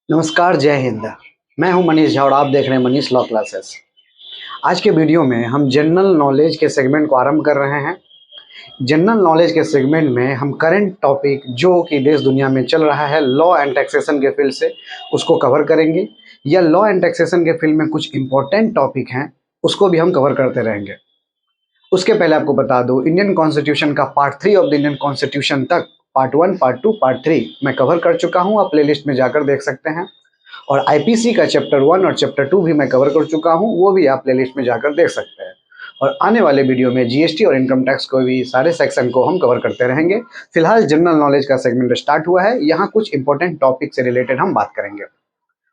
नमस्कार, जय हिंद। मैं हूं मनीष झा और आप देख रहे हैं मनीष लॉ क्लासेस। आज के वीडियो में हम जनरल नॉलेज के सेगमेंट को आरंभ कर रहे हैं। जनरल नॉलेज के सेगमेंट में हम करंट टॉपिक जो कि देश दुनिया में चल रहा है लॉ एंड टैक्सेशन के फील्ड से उसको कवर करेंगे, या लॉ एंड टैक्सेशन के फील्ड में कुछ इंपॉर्टेंट टॉपिक हैं उसको भी हम कवर करते रहेंगे। उसके पहले आपको बता दूं, इंडियन कॉन्स्टिट्यूशन का part 3 of the Indian constitution तक पार्ट 1, पार्ट 2, पार्ट 3 मैं कवर कर चुका हूं। आप प्लेलिस्ट में जाकर देख सकते हैं। और आईपीसी का चैप्टर 1 और चैप्टर 2 भी मैं कवर कर चुका हूं, वो भी आप प्लेलिस्ट में जाकर देख सकते हैं। और आने वाले वीडियो में जीएसटी और इनकम टैक्स को भी सारे सेक्शन को हम कवर करते रहेंगे। फिलहाल जनरल नॉलेज का सेगमेंट स्टार्ट हुआ है, यहाँ कुछ इंपॉर्टेंट टॉपिक से रिलेटेड हम बात करेंगे।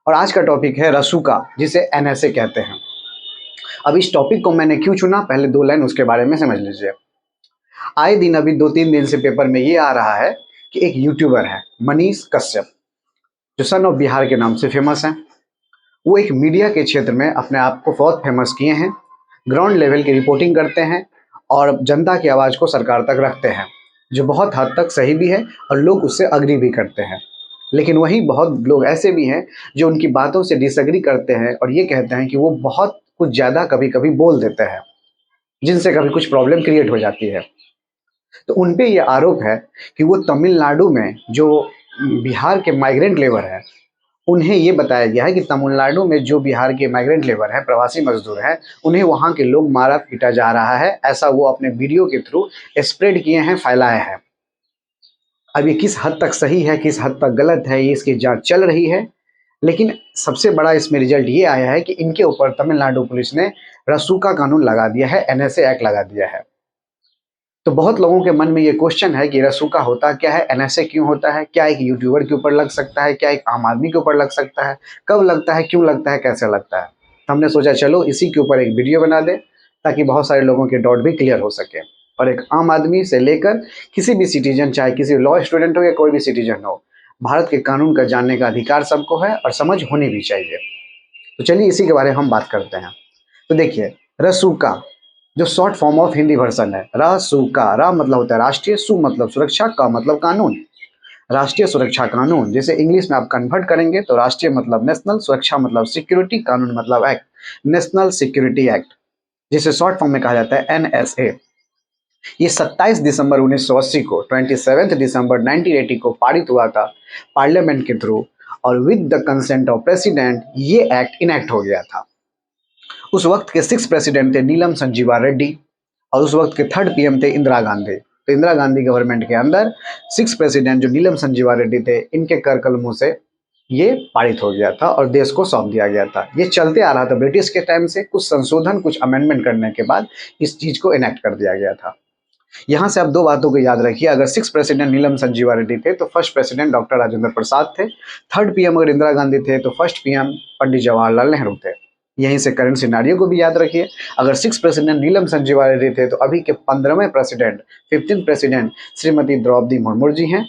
और आज का टॉपिक है रसूका, जिसे एनएसए कहते हैं। अब इस टॉपिक को मैंने क्यों चुना, पहले 2 लाइन उसके बारे में समझ लीजिए। आए दिन अभी 2-3 दिन से पेपर में ये आ रहा है कि एक यूट्यूबर है मनीष कश्यप, जो सन ऑफ बिहार के नाम से फेमस हैं। वो एक मीडिया के क्षेत्र में अपने आप को बहुत फेमस किए हैं। ग्राउंड लेवल की रिपोर्टिंग करते हैं और जनता की आवाज़ को सरकार तक रखते हैं, जो बहुत हद तक सही भी है और लोग उससे अग्री भी करते हैं। लेकिन वहीं बहुत लोग ऐसे भी हैं जो उनकी बातों से डिसएग्री करते हैं और ये कहते हैं कि वो बहुत कुछ ज़्यादा कभी कभी बोल देते हैं, जिनसे कभी कुछ प्रॉब्लम क्रिएट हो जाती है। तो उन पे ये आरोप है कि वो तमिलनाडु में जो बिहार के माइग्रेंट लेबर है, उन्हें ये बताया गया है कि तमिलनाडु में जो बिहार के माइग्रेंट लेबर हैं, प्रवासी मजदूर हैं, उन्हें वहाँ के लोग मारा पीटा जा रहा है। ऐसा वो अपने वीडियो के थ्रू स्प्रेड किए हैं, फैलाए हैं। अब ये किस हद तक सही है, किस हद तक गलत है, ये इसकी जांच चल रही है। लेकिन सबसे बड़ा इसमें रिजल्ट ये आया है कि इनके ऊपर तमिलनाडु पुलिस ने रसूका कानून लगा दिया है, एनएसए एक्ट लगा दिया है। तो बहुत लोगों के मन में ये क्वेश्चन है कि रसूका होता क्या है, एनएसए क्यों होता है, क्या एक यूट्यूबर के ऊपर लग सकता है, क्या एक आम आदमी के ऊपर लग सकता है, कब लगता है, क्यों लगता है, कैसे लगता है। हमने सोचा चलो इसी के ऊपर एक वीडियो बना दें, ताकि बहुत सारे लोगों के डाउट भी क्लियर हो सके। और एक आम आदमी से लेकर किसी भी सिटीजन, चाहे किसी लॉ स्टूडेंट हो या कोई भी सिटीजन हो, भारत के कानून का जानने का अधिकार सबको है और समझ होनी भी चाहिए। तो चलिए इसी के बारे में हम बात करते हैं। तो देखिए, रसूका जो short form of Hindi version है, रसूका, रा मतलब होता है राष्ट्रीय, सु मतलब सुरक्षा, का मतलब कानून। राष्ट्रीय सुरक्षा कानून, जिसे इंग्लिश में आप कन्वर्ट करेंगे तो राष्ट्रीय मतलब नेशनल, सुरक्षा मतलब सिक्योरिटी, कानून मतलब एक्ट, नेशनल सिक्योरिटी एक्ट, जिसे शॉर्ट फॉर्म में कहा जाता है एनएसए। ये 27 दिसंबर 1980 को, 27 दिसंबर 1980 को पारित हुआ था पार्लियामेंट के थ्रू, और with the consent of president ये एक्ट इनेक्ट हो गया था। उस वक्त के 6 प्रेसिडेंट थे नीलम संजीवा रेड्डी, और उस वक्त के 3rd पीएम थे इंदिरा गांधी। तो इंदिरा गांधी गवर्नमेंट के अंदर 6 प्रेसिडेंट जो नीलम संजीवा रेड्डी थे, इनके कर कलमों से ये पारित हो गया था और देश को सौंप दिया गया था। ये चलते आ रहा था ब्रिटिश के टाइम से, कुछ संशोधन, कुछ अमेंडमेंट करने के बाद इस चीज को इनेक्ट कर दिया गया था। यहाँ से आप 2 बातों को याद रखिए। अगर 6 प्रेसिडेंट नीलम संजीवा रेड्डी थे तो first president doctor Rajendra Prasad थे। 3rd पीएम अगर इंदिरा गांधी थे तो फर्स्ट पीएम पंडित जवाहरलाल नेहरू थे। यहीं से करंट सिनारियो को भी याद रखिए। अगर 6 प्रेसिडेंट नीलम संजीवा रेड्डी थे तो अभी के 15वें president, 15th president Shrimati Droupadi Murmu ji हैं।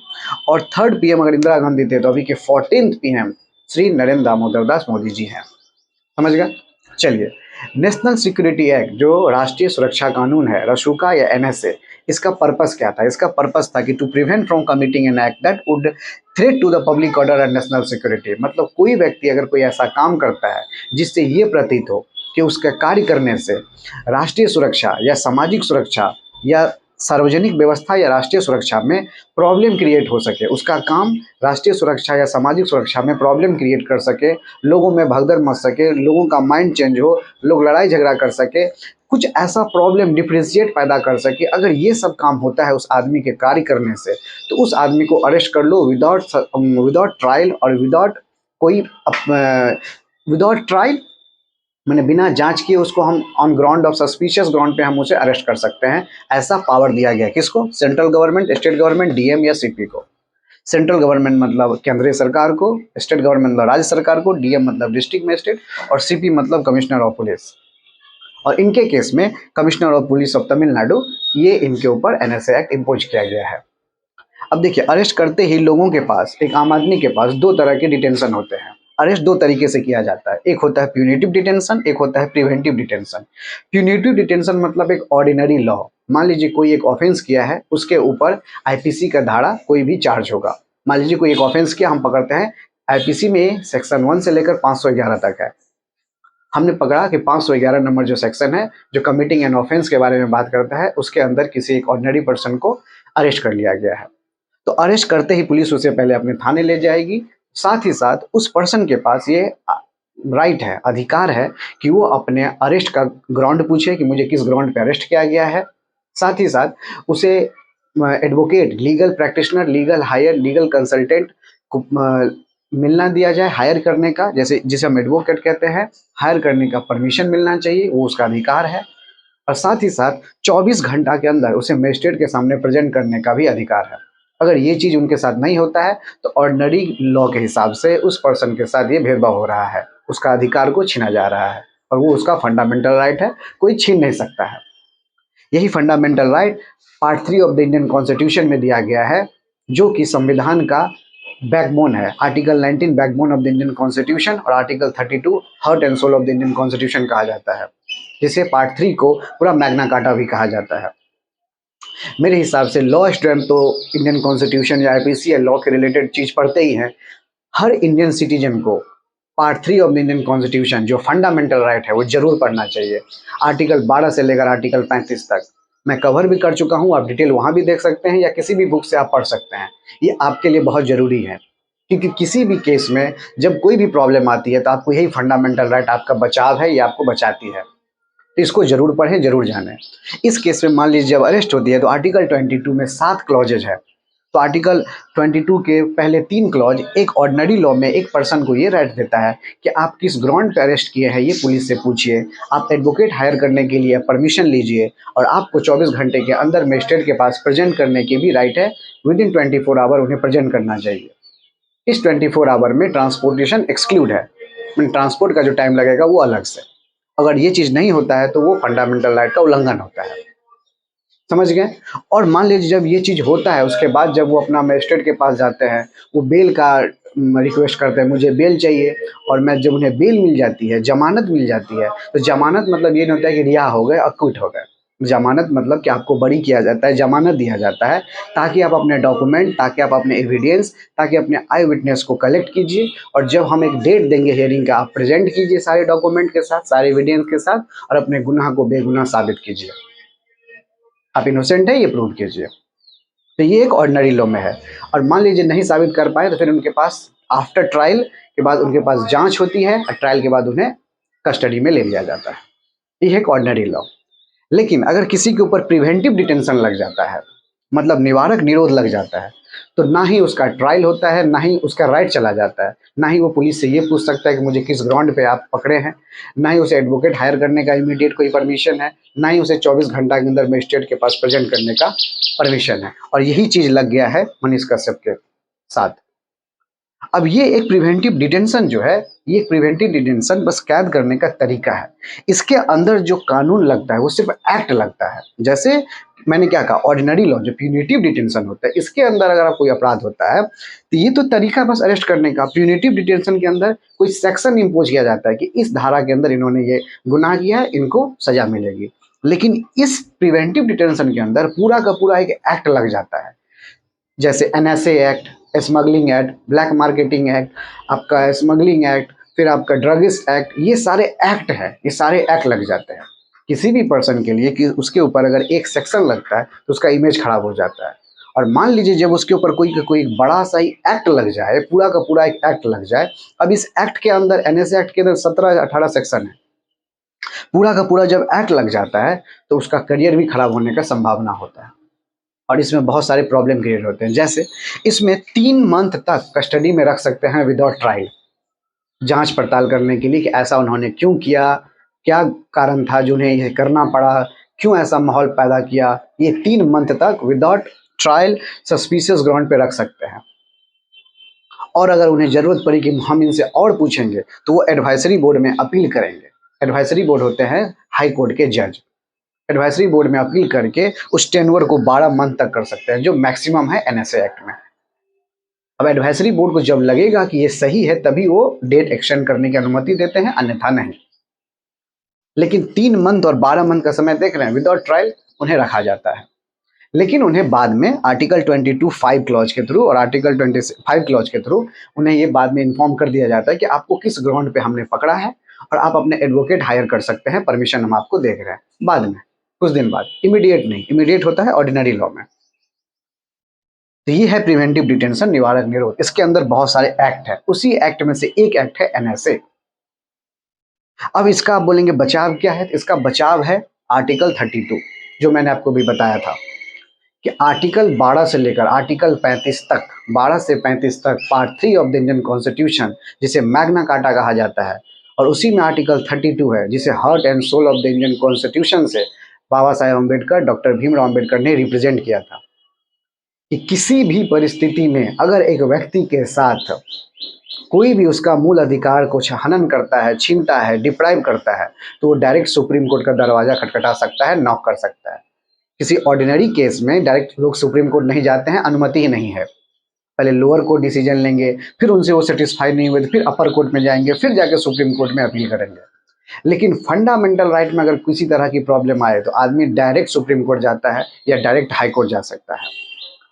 और 3rd पीएम अगर इंदिरा गांधी थे तो अभी के 14th पीएम श्री नरेंद्र दामोदर दास मोदी जी हैं। समझ गया? चलिए, नेशनल सिक्योरिटी एक्ट जो राष्ट्रीय सुरक्षा कानून है, रसूका या एनएसए, इसका पर्पस क्या था? इसका पर्पस था कि to prevent from committing an act that would threat to the public order and national security. मतलब कोई व्यक्ति अगर कोई ऐसा काम करता है जिससे ये प्रतीत हो कि उसका कार्य करने से राष्ट्रीय सुरक्षा या सामाजिक सुरक्षा या सार्वजनिक व्यवस्था या राष्ट्रीय सुरक्षा में प्रॉब्लम क्रिएट हो सके, उसका काम राष्ट्रीय सुरक्षा या सामाजिक सुरक्षा में प्रॉब्लम क्रिएट कर सके, लोगों में भगदड़ मच सके, लोगों का माइंड चेंज हो, लोग लड़ाई झगड़ा कर सके, कुछ ऐसा प्रॉब्लम डिफरेंशिएट पैदा कर सके, अगर ये सब काम होता है उस आदमी के कार्य करने से, तो उस आदमी को अरेस्ट कर लो विदाउट ट्रायल और विदाउट ट्रायल, मैंने बिना जांच किए उसको हम on ground of suspicious ground पे हम उसे अरेस्ट कर सकते हैं। ऐसा पावर दिया गया किसको? Central government, state government, DM या सीपी को। सेंट्रल गवर्नमेंट मतलब केंद्रीय सरकार को, स्टेट गवर्नमेंट मतलब राज्य सरकार को, डीएम मतलब डिस्ट्रिक्ट मजिस्ट्रेट, और सीपी मतलब कमिश्नर ऑफ पुलिस। और इनके केस में commissioner of police of Tamil Nadu, ये इनके ऊपर एनएसए एक्ट इम्पोज किया गया है। अब देखिए, अरेस्ट करते ही लोगों के पास, एक आम आदमी के पास 2 तरह के डिटेंशन होते हैं। अरेस्ट 2 तरीके से किया जाता है, एक होता है प्यूनिटिव डिटेंशन, एक होता है प्रिवेंटिव डिटेंशन। प्यूनिटिव डिटेंशन मतलब एक ऑर्डिनरी लॉ, मान लीजिए कोई एक ऑफेंस किया है, उसके ऊपर आईपीसी का धारा कोई भी चार्ज होगा। मान लीजिए कोई एक ऑफेंस किया, हम पकड़ते हैं आईपीसी में सेक्शन 1 से लेकर 511 तक है। हमने पकड़ा कि 511 नंबर जो सेक्शन है, जो कमिटिंग एन ऑफेंस के बारे में बात करता है, उसके अंदर किसी एक ऑर्डिनरी पर्सन को अरेस्ट कर लिया गया है। तो अरेस्ट करते ही पुलिस उसे पहले अपने थाने ले जाएगी। साथ ही साथ उस पर्सन के पास ये राइट है, अधिकार है कि वो अपने अरेस्ट का ग्राउंड पूछे कि मुझे किस ग्राउंड पे अरेस्ट किया गया है। साथ ही साथ उसे advocate, legal practitioner, legal higher, legal consultant को मिलना दिया जाए, हायर करने का, जैसे जिसे हम एडवोकेट कहते हैं, हायर करने का परमिशन मिलना चाहिए, वो उसका अधिकार है। और साथ ही साथ 24 घंटा के अंदर उसे मजिस्ट्रेट के सामने प्रेजेंट करने का भी अधिकार है। अगर ये चीज़ उनके साथ नहीं होता है तो ऑर्डिनरी लॉ के हिसाब से उस पर्सन के साथ ये भेदभाव हो रहा है, उसका अधिकार को छीना जा रहा है, और वो उसका फंडामेंटल राइट है, कोई छीन नहीं सकता है। यही fundamental right part 3 of the Indian constitution में दिया गया है, जो कि संविधान का बैकबोन है। Article 19 backbone of the Indian constitution और article 32 heart and soul of the Indian constitution कहा जाता है, जिसे पार्ट 3 को पूरा मैग्ना कार्टा भी कहा जाता है। मेरे हिसाब से लॉ स्टूडेंट तो इंडियन कॉन्स्टिट्यूशन या आईपीसी या लॉ के रिलेटेड चीज़ पढ़ते ही हैं। हर इंडियन सिटीजन को part 3 of the Indian constitution, जो फंडामेंटल राइट है, वो जरूर पढ़ना चाहिए। आर्टिकल 12 से लेकर आर्टिकल 35 तक मैं कवर भी कर चुका हूँ, आप डिटेल वहाँ भी देख सकते हैं या किसी भी बुक से आप पढ़ सकते हैं। ये आपके लिए बहुत ज़रूरी है, क्योंकि किसी भी केस में जब कोई भी प्रॉब्लम आती है तो आपको यही फंडामेंटल राइट आपका बचाव है, ये आपको बचाती है। तो इसको जरूर पढ़ें, जरूर जानें। इस केस में मान लीजिए जब अरेस्ट होती है तो आर्टिकल 22 में 7 क्लॉजेज है। तो आर्टिकल 22 के पहले 3 क्लॉज एक ऑर्डिनरी लॉ में एक पर्सन को ये राइट देता है कि आप किस ग्राउंड पे अरेस्ट किए हैं ये पुलिस से पूछिए, आप एडवोकेट हायर करने के लिए परमिशन लीजिए, और आपको 24 घंटे के अंदर मजिस्ट्रेट के पास प्रेजेंट करने की भी राइट है। विद इन 24 आवर उन्हें प्रेजेंट करना चाहिए। इस 24 आवर में ट्रांसपोर्टेशन एक्सक्लूड है, ट्रांसपोर्ट का जो टाइम लगेगा वो अलग से। अगर ये चीज़ नहीं होता है तो वो फंडामेंटल राइट का उल्लंघन होता है, समझ गए। और मान लीजिए जब ये चीज़ होता है उसके बाद जब वो अपना मजिस्ट्रेट के पास जाते हैं, वो बेल का रिक्वेस्ट करते हैं, मुझे बेल चाहिए, और मैं जब उन्हें बेल मिल जाती है, जमानत मिल जाती है, तो जमानत मतलब ये नहीं होता है कि रिहा हो गए, अक्विट हो गए। जमानत मतलब कि आपको बरी किया जाता है, जमानत दिया जाता है, ताकि आप अपने डॉक्यूमेंट, ताकि आप अपने एविडेंस, ताकि अपने आई विटनेस को कलेक्ट कीजिए, और जब हम एक डेट देंगे हियरिंग का, आप प्रेजेंट कीजिए सारे डॉक्यूमेंट के साथ, सारे एविडेंस के साथ, और अपने गुनाह को बेगुनाह साबित कीजिए। आप इनोसेंट है ये प्रूव कीजिए। तो ये एक ऑर्डिनरी लॉ में है। और मान लीजिए नहीं साबित कर पाए तो फिर उनके पास आफ्टर ट्रायल के बाद उनके पास जांच होती है, और ट्रायल के बाद उन्हें कस्टडी में ले लिया जाता है। ये है एक ऑर्डिनरी लॉ। लेकिन अगर किसी के ऊपर प्रिवेंटिव डिटेंशन लग जाता है, मतलब निवारक निरोध लग जाता है, तो ना ही उसका ट्रायल होता है, ना ही उसका राइट चला जाता है, ना ही वो पुलिस से ये पूछ सकता है कि मुझे किस ग्राउंड पे आप पकड़े हैं, ना ही उसे एडवोकेट हायर करने का इमीडिएट कोई परमिशन है, ना ही उसे 24 घंटा के अंदर मजिस्ट्रेट के पास प्रेजेंट करने का परमिशन है। और यही चीज़ लग गया है मनीष कश्यप के साथ। अब ये एक प्रिवेंटिव डिटेंशन जो है, ये प्रिवेंटिव डिटेंशन बस कैद करने का तरीका है। इसके अंदर जो कानून लगता है वो सिर्फ एक्ट लगता है। जैसे मैंने क्या कहा, ऑर्डिनरी लॉ जो प्यूनिटिव डिटेंशन होता है, इसके अंदर अगर कोई अपराध होता है तो ये तो तरीका बस अरेस्ट करने का। प्यूनिटिव डिटेंशन के अंदर कोई सेक्शन इम्पोज किया जाता है कि इस धारा के अंदर इन्होंने ये गुनाह किया है, इनको सजा मिलेगी। लेकिन इस प्रिवेंटिव डिटेंशन के अंदर पूरा का पूरा एक एक्ट लग जाता है, जैसे NSA act, smuggling act, black marketing act, आपका स्मगलिंग एक्ट, फिर आपका ड्रगिस्ट एक्ट, ये सारे एक्ट हैं, ये सारे एक्ट लग जाते हैं किसी भी पर्सन के लिए कि उसके ऊपर अगर एक सेक्शन लगता है तो उसका इमेज खराब हो जाता है। और मान लीजिए जब उसके ऊपर कोई बड़ा सा ही एक्ट लग जाए, पूरा का पूरा एक एक्ट लग जाए, अब इस एक्ट के अंदर, एनएसए एक्ट के अंदर 17-18 सेक्शन है, पूरा का पूरा जब एक्ट लग जाता है तो उसका करियर भी खराब होने का संभावना होता है। और इसमें बहुत सारे प्रॉब्लम क्रिएट होते हैं। जैसे इसमें 3 मंथ तक कस्टडी में रख सकते हैं विदाउट ट्रायल, जांच पड़ताल करने के लिए कि ऐसा उन्होंने क्यों किया, क्या कारण था जो उन्हें यह करना पड़ा, क्यों ऐसा माहौल पैदा किया। ये 3 मंथ तक विदाउट ट्रायल सस्पिशियस ग्राउंड पे रख सकते हैं। और अगर उन्हें ज़रूरत पड़ी कि हम इनसे और पूछेंगे तो वो एडवाइजरी बोर्ड में अपील करेंगे। एडवाइजरी बोर्ड होते हैं हाई कोर्ट के जज। एडवाइजरी बोर्ड में अपील करके उस टेन्योर को 12 मंथ तक कर सकते हैं, जो मैक्सिमम है एनएसए एक्ट में। अब एडवाइजरी बोर्ड को जब लगेगा कि ये सही है तभी वो डेट एक्सटेंड करने की अनुमति देते हैं, अन्यथा नहीं। लेकिन 3 मंथ और 12 मंथ का समय देख रहे हैं, विदाउट ट्रायल उन्हें रखा जाता है। लेकिन उन्हें बाद में आर्टिकल 22(5) क्लॉज के थ्रू और आर्टिकल 25 क्लॉज के थ्रू उन्हें ये बाद में इन्फॉर्म कर दिया जाता है कि आपको किस ग्राउंड पे हमने पकड़ा है और आप अपने एडवोकेट हायर कर सकते हैं, परमिशन हम आपको देख रहे हैं। बाद में कुछ दिन बाद, इमीडिएट नहीं, इमीडिएट होता है ऑर्डिनरी लॉ में। तो ये है प्रिवेंटिव डिटेंशन, निवारक निरोध। इसके अंदर बहुत सारे एक्ट है, उसी एक्ट में से एक एक्ट है एनएसए। अब इसका आप बोलेंगे बचाव क्या है, तो इसका बचाव है आर्टिकल 32, जो मैंने आपको भी बताया था कि आर्टिकल 12 से लेकर आर्टिकल 35 तक, 12 से 35 तक part 3 of the Indian constitution, जिसे मैग्ना कार्टा कहा जाता है, और उसी में आर्टिकल 32 है जिसे heart and soul of the Indian constitution से बाबा साहेब अम्बेडकर, डॉक्टर भीमराव अम्बेडकर ने रिप्रेजेंट किया था कि किसी भी परिस्थिति में अगर एक व्यक्ति के साथ कोई भी उसका मूल अधिकार को हनन करता है, छीनता है, डिप्राइव करता है, तो वो डायरेक्ट सुप्रीम कोर्ट का दरवाजा खटखटा सकता है, नॉक कर सकता है। किसी ऑर्डिनरी केस में डायरेक्ट लोग सुप्रीम कोर्ट नहीं जाते हैं, अनुमति ही नहीं है। पहले लोअर कोर्ट डिसीजन लेंगे, फिर उनसे वो सेटिस्फाई नहीं हुए तो फिर अपर कोर्ट में जाएंगे, फिर जाके सुप्रीम कोर्ट में अपील करेंगे। लेकिन फंडामेंटल राइट में अगर किसी तरह की प्रॉब्लम आए तो आदमी डायरेक्ट सुप्रीम कोर्ट जाता है या डायरेक्ट हाई कोर्ट जा सकता है।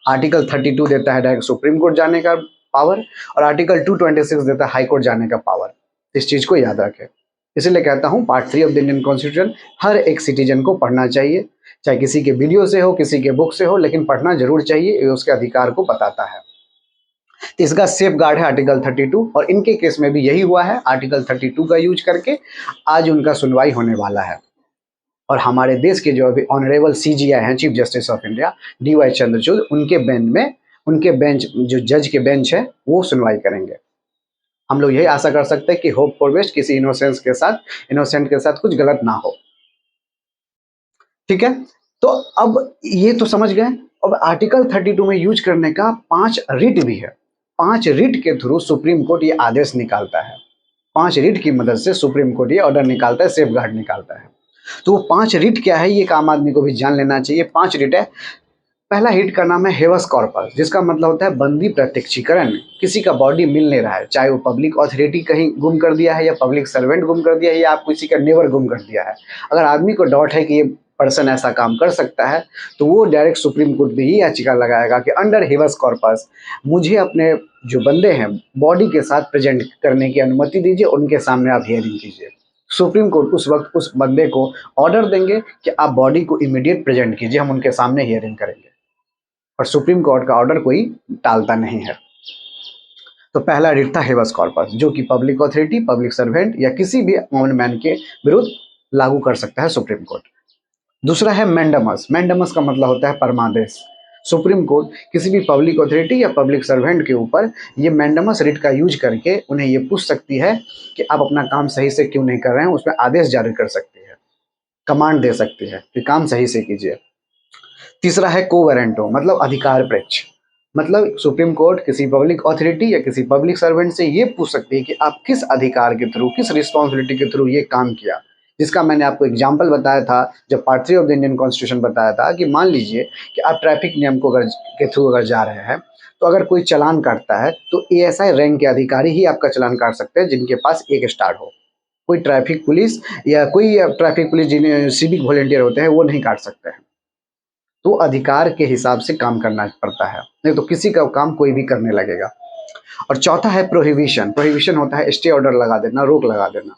आर्टिकल 32 देता है डायरेक्ट सुप्रीम कोर्ट जाने का पावर, और आर्टिकल 226 देता है हाई कोर्ट जाने का पावर। इस चीज को याद रखें। इसलिए कहता हूँ part 3 of the Indian constitution हर एक सिटीजन को पढ़ना चाहिए, चाहे किसी के वीडियो से हो, किसी के बुक से हो, लेकिन पढ़ना जरूर चाहिए, ये उसके अधिकार को बताता है। तो इसका सेफ गार्ड है आर्टिकल 32, और इनके केस में भी यही हुआ है। आर्टिकल 32 का यूज करके आज उनका सुनवाई होने वाला है, और हमारे देश के जो अभी ऑनरेबल CJI हैं, chief justice of India, DY Chandrachud, उनके बेंच जो जज के बेंच है वो सुनवाई करेंगे। हम लोग यही आशा कर सकते हैं कि होप फॉर बेस्ट, किसी इनोसेंट के साथ कुछ गलत ना हो। ठीक है, तो अब ये तो समझ गए। अब आर्टिकल 32 में यूज करने का 5 रिट भी है। 5 रिट के थ्रू सुप्रीम कोर्ट ये आदेश निकालता है। 5 रिट की मदद से सुप्रीम कोर्ट ये ऑर्डर निकालता है, सेफ गार्ड निकालता है। तो वो 5 रिट क्या है, ये आम आदमी को भी जान लेना चाहिए। 5 रिट है। पहला हिट का नाम है हेवस कॉर्पस, जिसका मतलब होता है बंदी प्रत्यक्षीकरण। किसी का बॉडी मिल नहीं रहा है, चाहे वो पब्लिक अथॉरिटी कहीं गुम कर दिया है, या पब्लिक सर्वेंट गुम कर दिया है, या आप किसी का नेबर गुम कर दिया है। अगर आदमी को डाउट है कि ये पर्सन ऐसा काम कर सकता है, तो वो डायरेक्ट सुप्रीम कोर्ट में ही याचिका लगाएगा कि अंडर हेवस कॉर्पस मुझे अपने जो बंदे हैं बॉडी के साथ प्रेजेंट करने की अनुमति दीजिए, उनके सामने आप हियरिंग कीजिए। सुप्रीम कोर्ट उस वक्त उस बंदे को ऑर्डर देंगे कि आप बॉडी को इमीडिएट प्रेजेंट कीजिए, हम उनके सामने हियरिंग करेंगे। और सुप्रीम कोर्ट का ऑर्डर कोई टालता नहीं है। तो पहला रिट था हेवस कॉर्पस, जो कि पब्लिक अथॉरिटी, पब्लिक सर्वेंट या किसी भी कॉमन मैन के विरुद्ध लागू कर सकता है सुप्रीम कोर्ट। दूसरा है मैंडेमस। मैंडेमस का मतलब होता है परमादेश। सुप्रीम कोर्ट किसी भी पब्लिक अथॉरिटी या पब्लिक सर्वेंट के ऊपर ये मैंडेमस रिट का यूज करके उन्हें ये पूछ सकती है कि आप अपना काम सही से क्यों नहीं कर रहे हैं, उसमें आदेश जारी कर सकती है, कमांड दे सकती है कि काम सही से कीजिए। तीसरा है कोवेरेंटो, मतलब अधिकार पक्ष। मतलब सुप्रीम कोर्ट किसी पब्लिक अथॉरिटी या किसी पब्लिक सर्वेंट से ये पूछ सकती है कि आप किस अधिकार के थ्रू, किस रिस्पॉन्सिबिलिटी के थ्रू ये काम किया। जिसका मैंने आपको एग्जाम्पल बताया था जब part 3 of the Indian constitution बताया था कि मान लीजिए कि आप ट्रैफिक नियम को के थ्रू अगर जा रहे हैं, तो अगर कोई चालान काटता है तो ASI रैंक के अधिकारी ही आपका चालान काट सकते हैं, जिनके पास 1 स्टार हो। कोई ट्रैफिक पुलिस या कोई ट्रैफिक पुलिस जिन्हें सिविक वॉलेंटियर होते हैं वो नहीं काट सकते हैं। तो अधिकार के हिसाब से काम करना पड़ता है, नहीं तो किसी का काम कोई भी करने लगेगा। और चौथा है प्रोहिबिशन। प्रोहिबिशन होता है स्टे ऑर्डर लगा देना, रोक लगा देना।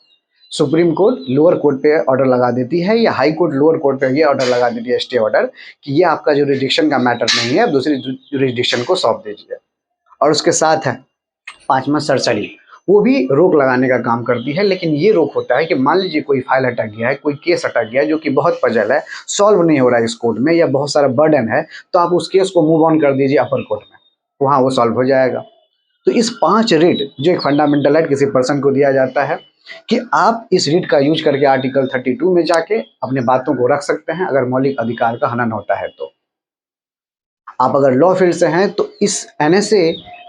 सुप्रीम कोर्ट लोअर कोर्ट पे ऑर्डर लगा देती है, या हाई कोर्ट लोअर कोर्ट पे ये ऑर्डर लगा देती है, स्टे ऑर्डर, कि ये आपका जुरिडिक्शन का मैटर नहीं है, आप दूसरी जुरिडिक्शन को सौंप दीजिए। और उसके साथ है 5वां सरसरी, वो भी रोक लगाने का काम करती है। लेकिन ये रोक होता है कि मान लीजिए कोई फाइल अटक गया है, कोई केस अटक गया है जो कि बहुत पजल है, सॉल्व नहीं हो रहा है इस कोर्ट में, या बहुत सारा बर्डन है, तो आप उस केस को मूव ऑन कर दीजिए अपर कोर्ट में, वहाँ वो सॉल्व हो जाएगा। तो इस 5 रिट जो एक फंडामेंटल राइट किसी पर्सन को दिया जाता है कि आप इस रिट का यूज करके आर्टिकल 32 में जाके अपने बातों को रख सकते हैं अगर मौलिक अधिकार का हनन होता है। तो आप अगर लॉ फील्ड से हैं तो इस NSA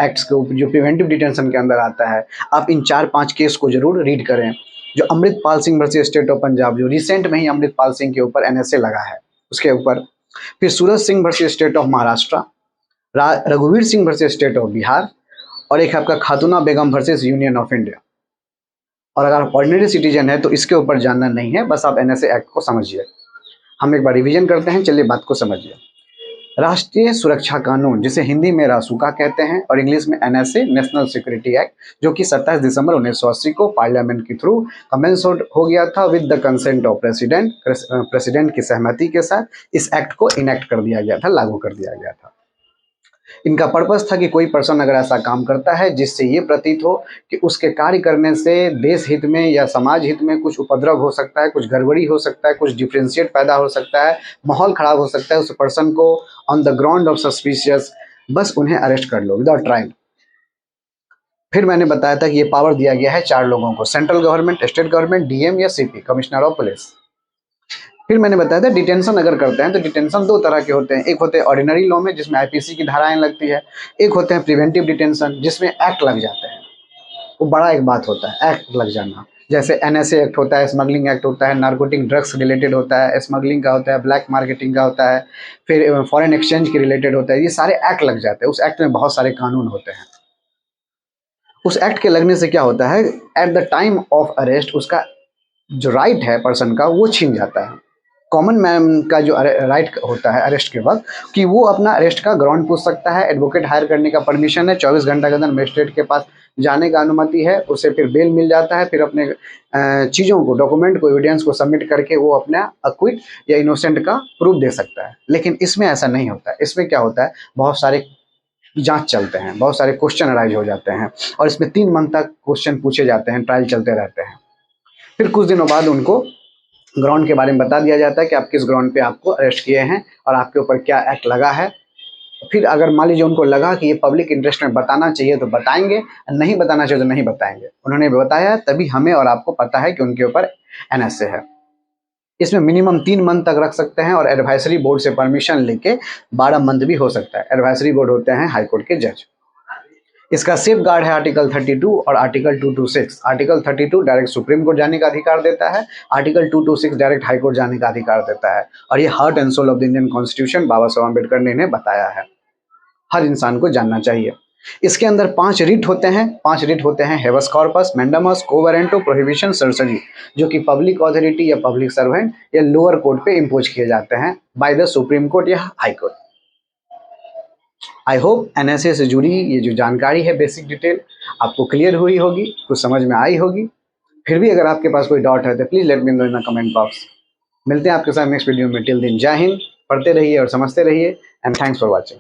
एक्ट्स को जो प्रिवेंटिव डिटेंशन के अंदर आता है, आप इन 4-5 केस को जरूर रीड करें। जो Amritpal Singh versus state of Punjab, जो रिसेंट में ही अमृतपाल सिंह के ऊपर NSA लगा है, उसके ऊपर। फिर Suraj Singh versus state of Maharashtra, रघुवीर Singh versus state of Bihar, और एक आपका Khatuna Begum versus union of India. और अगर आप ऑर्डिनरी सिटीजन है तो इसके ऊपर जानना नहीं है, बस आप NSA एक्ट को समझिए। हम एक बार रिवीजन करते हैं, चलिए बात को समझिए। राष्ट्रीय सुरक्षा कानून, जिसे हिंदी में रासुका कहते हैं और इंग्लिश में एनएसए, नेशनल सिक्योरिटी एक्ट, जो कि 27 दिसंबर 1980 को पार्लियामेंट के थ्रू कमेंस हो गया था with the consent of president की सहमति के साथ इस एक्ट को इनेक्ट कर दिया गया था, लागू कर दिया गया था। इनका पर्पस था कि कोई पर्सन अगर ऐसा काम करता है जिससे ये प्रतीत हो कि उसके कार्य करने से देश हित में या समाज हित में कुछ उपद्रव हो सकता है, कुछ गड़बड़ी हो सकता है, कुछ डिफरेंशिएट पैदा हो सकता है, माहौल खराब हो सकता है, उस पर्सन को on the ground of suspicious बस उन्हें अरेस्ट कर लो विदाउट ट्रायल। फिर मैंने बताया था कि ये पावर दिया गया है 4 लोगों को, central government, state government, DM या सीपी, कमिश्नर ऑफ पुलिस। फिर मैंने बताया था डिटेंशन अगर करते हैं तो डिटेंशन 2 तरह के होते हैं। एक होते हैं ऑर्डिनरी लॉ में, जिसमें आईपीसी की धाराएं लगती है। एक होते हैं प्रिवेंटिव डिटेंशन, जिसमें एक्ट लग जाते हैं। वो बड़ा एक बात होता है एक्ट लग जाना। जैसे एनएसए एक्ट होता है, स्मगलिंग एक्ट होता है, नार्कोटिक ड्रग्स रिलेटेड होता है, स्मगलिंग का होता है, ब्लैक मार्केटिंग का होता है, फिर फॉरेन एक्सचेंज के रिलेटेड होता है। ये सारे एक्ट लग जाते हैं। उस एक्ट में बहुत सारे कानून होते हैं। उस एक्ट के लगने से क्या होता है, at the time of arrest उसका जो राइट है पर्सन का वो छीन जाता है। कॉमन मैन का जो राइट होता है अरेस्ट के वक्त कि वो अपना अरेस्ट का ग्राउंड पूछ सकता है, एडवोकेट हायर करने का परमिशन है, 24 घंटा के अंदर मजिस्ट्रेट के पास जाने का अनुमति है, उसे फिर बेल मिल जाता है, फिर अपने चीज़ों को, डॉक्यूमेंट को, एविडेंस को सबमिट करके वो अपना अक्विट या इनोसेंट का प्रूफ दे सकता है। लेकिन इसमें ऐसा नहीं होता है। इसमें क्या होता है, बहुत सारे जांच चलते हैं, बहुत सारे क्वेश्चन अराइज हो जाते हैं और इसमें 3 मंथ तक क्वेश्चन पूछे जाते हैं, ट्रायल चलते रहते हैं। फिर कुछ दिनों बाद उनको ग्राउंड के बारे में बता दिया जाता है कि आप किस ग्राउंड पे आपको अरेस्ट किए हैं और आपके ऊपर क्या एक्ट लगा है। फिर अगर मान लीजिए उनको लगा कि ये पब्लिक इंटरेस्ट में बताना चाहिए तो बताएंगे, नहीं बताना चाहिए तो नहीं बताएंगे। उन्होंने बताया तभी हमें और आपको पता है कि उनके ऊपर एनएसए है। इसमें मिनिमम 3 मंथ तक रख सकते हैं और एडवाइजरी बोर्ड से परमिशन लेके 12 मंथ भी हो सकता है। एडवाइजरी बोर्ड होते हैं हाई कोर्ट के जज। इसका सेफ गार्ड है आर्टिकल 32 और article 226। Article 32 direct supreme court जाने का अधिकार देता है, आर्टिकल 226 डायरेक्ट हाई कोर्ट जाने का अधिकार देता है। और ये heart and soul of the Indian constitution Baba Saheb Ambedkar ने इन्हें बताया है, हर इंसान को जानना चाहिए। इसके अंदर 5 रिट होते हैं। 5 रिट होते हैं, हेवस कॉर्पस, मैंडामस, कोवरेंटो, प्रोहिबिशन, सर्सरी, जो कि पब्लिक अथॉरिटी या पब्लिक सर्वेंट या लोअर कोर्ट पे इम्पोज किए जाते हैं बाय द सुप्रीम कोर्ट या high court. I hope NSA से जुड़ी ये जो जानकारी है, बेसिक डिटेल आपको क्लियर हुई होगी, कुछ समझ में आई होगी। फिर भी अगर आपके पास कोई डाउट है तो please let me know in the comment box. मिलते हैं आपके साथ नेक्स्ट वीडियो में। टिल दिन जय हिंद, पढ़ते रहिए और समझते रहिए एंड थैंक्स फॉर वॉचिंग।